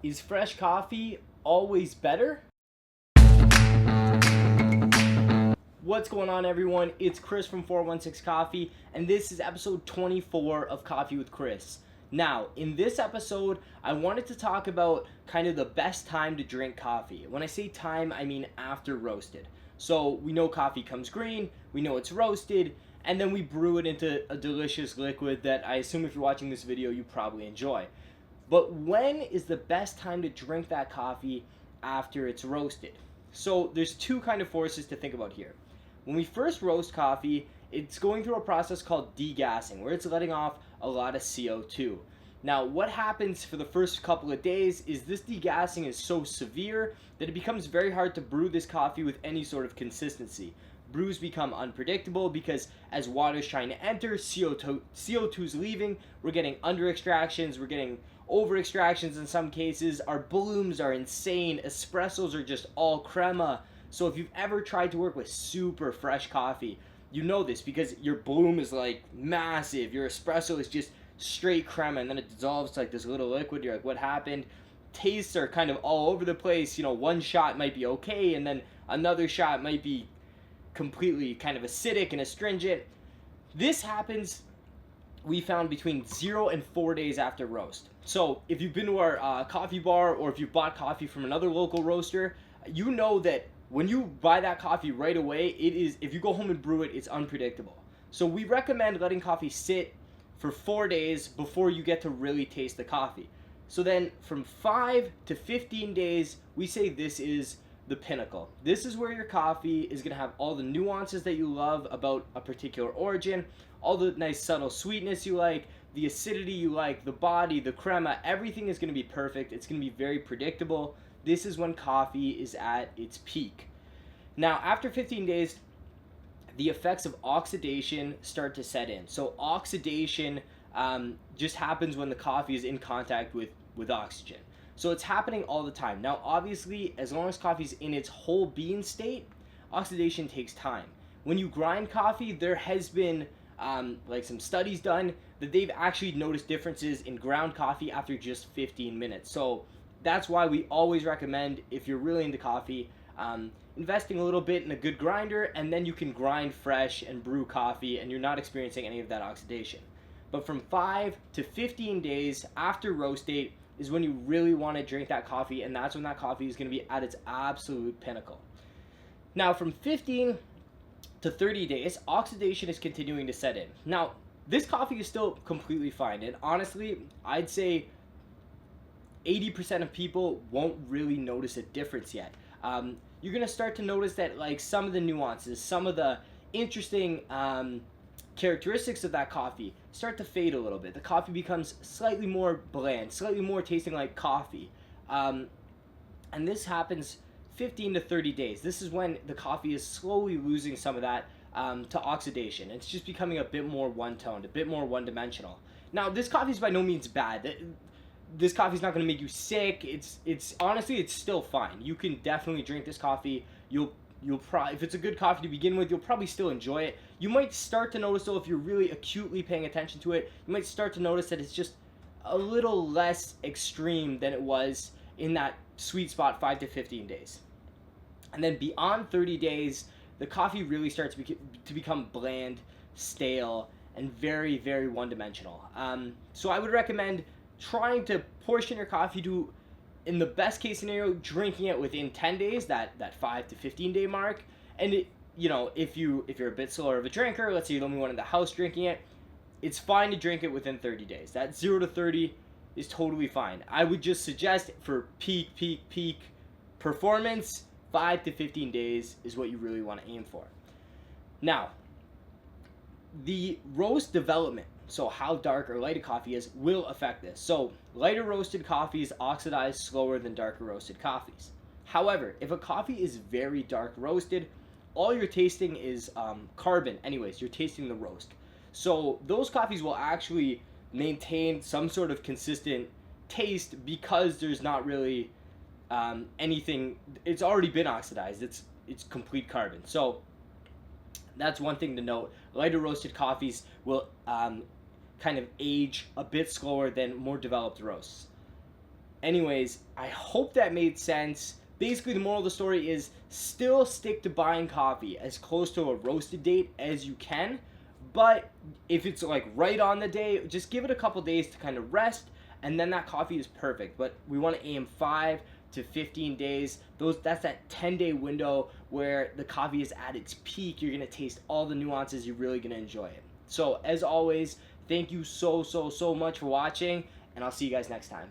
Is fresh coffee always better? What's going on, everyone? It's Chris from 416 Coffee, and this is episode 24 of Coffee with Chris. Now, in this episode, I wanted to talk about kind of the best time to drink coffee. When I say time, I mean after roasted. So we know coffee comes green, we know it's roasted, and then we brew it into a delicious liquid that I assume if you're watching this video, you probably enjoy. But when is the best time to drink that coffee after it's roasted? So there's two kind of forces to think about here. When we first roast coffee, it's going through a process called degassing, where it's letting off a lot of CO2. Now, what happens for the first couple of days is this degassing is so severe that it becomes very hard to brew this coffee with any sort of consistency. Brews become unpredictable because as water's trying to enter, CO2's leaving, we're getting under extractions, we're getting over extractions in some cases, our blooms are insane, espressos are just all crema. So if you've ever tried to work with super fresh coffee, you know this because your bloom is like massive, your espresso is just straight crema, and then it dissolves to like this little liquid. You're like, what happened? Tastes are kind of all over the place. You know, one shot might be okay, and then another shot might be completely kind of acidic and astringent. This happens, we found, between 0 and 4 days after roast. So if you've been to our coffee bar, or if you've bought coffee from another local roaster, you know that when you buy that coffee right away, it is, if you go home and brew it, it's unpredictable. So we recommend letting coffee sit for 4 days before you get to really taste the coffee. So then from 5 to 15 days, we say this is the pinnacle. This is where your coffee is going to have all the nuances that you love about a particular origin, all the nice subtle sweetness you like, the acidity you like, the body, the crema, everything is going to be perfect. It's going to be very predictable. This is when coffee is at its peak. Now, after 15 days, the effects of oxidation start to set in. So oxidation just happens when the coffee is in contact with oxygen. So it's happening all the time. Now, obviously, as long as coffee's in its whole bean state, oxidation takes time. When you grind coffee, there has been like some studies done that they've actually noticed differences in ground coffee after just 15 minutes. So that's why we always recommend, if you're really into coffee, investing a little bit in a good grinder, and then you can grind fresh and brew coffee and you're not experiencing any of that oxidation. But from 5 to 15 days after roast date is when you really want to drink that coffee, and that's when that coffee is going to be at its absolute pinnacle. Now, from 15 to 30 days, oxidation is continuing to set in. Now, this coffee is still completely fine, and honestly, I'd say 80% of people won't really notice a difference yet. You're going to start to notice that, like, some of the nuances, some of the interesting characteristics of that coffee start to fade a little bit. The coffee becomes slightly more bland, slightly more tasting like coffee. And this happens 15 to 30 days. This is when the coffee is slowly losing some of that to oxidation. It's just becoming a bit more one-toned, a bit more one-dimensional. Now, this coffee is by no means bad. This coffee is not going to make you sick. It's honestly, it's still fine. You can definitely drink this coffee. You'll probably, if it's a good coffee to begin with, you'll probably still enjoy it. You might start to notice, though, if you're really acutely paying attention to it, you might start to notice that it's just a little less extreme than it was in that sweet spot 5 to 15 days. And then beyond 30 days, the coffee really starts to become bland, stale, and very, very one-dimensional. So I would recommend trying to portion your coffee to, in the best case scenario, drinking it within 10 days, that 5 to 15 day mark. And it, you know, if you're a bit slower of a drinker, let's say you're the only one in the house drinking it, it's fine to drink it within 30 days. That 0 to 30 is totally fine. I would just suggest for peak performance, 5 to 15 days is what you really want to aim for. Now, the roast development, so how dark or light a coffee is, will affect this. So lighter roasted coffees oxidize slower than darker roasted coffees. However, if a coffee is very dark roasted, all you're tasting is carbon anyways. You're tasting the roast. So those coffees will actually maintain some sort of consistent taste because there's not really anything. It's already been oxidized. It's complete carbon. So that's one thing to note. Lighter roasted coffees will kind of age a bit slower than more developed roasts. Anyways, I hope that made sense. Basically, the moral of the story is still stick to buying coffee as close to a roasted date as you can. But if it's like right on the day, just give it a couple days to kind of rest, and then that coffee is perfect. But we want to aim 5 to 15 days. That's that 10-day window where the coffee is at its peak. You're gonna taste all the nuances. You're really gonna enjoy it. So as always, thank you so much for watching, and I'll see you guys next time.